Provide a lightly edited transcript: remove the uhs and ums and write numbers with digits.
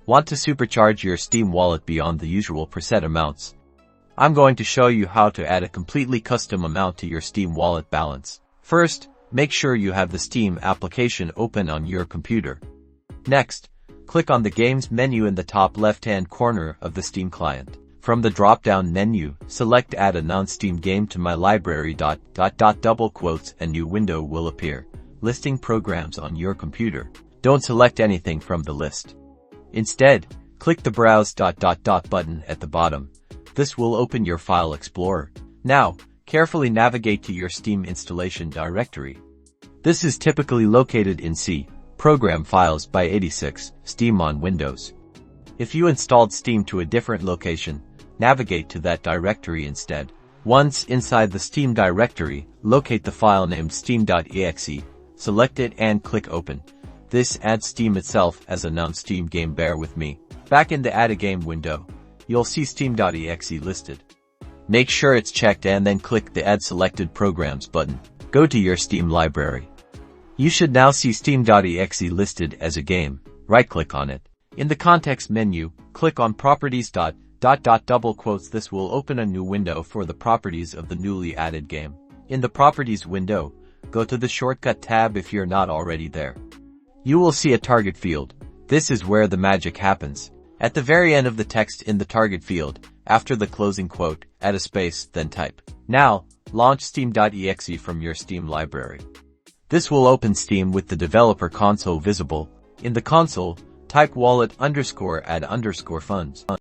Want to supercharge your Steam wallet beyond the usual preset amounts? I'm going to show you how to add a completely custom amount to your Steam wallet balance. First, make sure you have the Steam application open on your computer. Next, click on the Games menu in the top left-hand corner of the Steam client. From the drop-down menu, select Add a non-Steam game to my library. Double quotes, a new window will appear, listing programs on your computer. Don't select anything from the list. Instead, click the Browse button at the bottom. This will open your File Explorer. Now, carefully navigate to your Steam installation directory. This is typically located in C, Program Files by 86, Steam on Windows. If you installed Steam to a different location, navigate to that directory instead. Once inside the Steam directory, locate the file named Steam.exe, select it and click Open. This adds Steam itself as a non-Steam game. Bear with me. Back in the Add a Game window, you'll see Steam.exe listed. Make sure it's checked and then click the Add Selected Programs button. Go to your Steam library. You should now see Steam.exe listed as a game. Right-click on it. In the context menu, click on Properties. Double quotes. This will open a new window for the properties of the newly added game. In the Properties window, go to the Shortcut tab if you're not already there. You will see a target field. This is where the magic happens. At the very end of the text in the target field, after the closing quote, add a space, then type. Now, launch Steam.exe from your Steam library. This will open Steam with the developer console visible. In the console, type wallet_add_funds.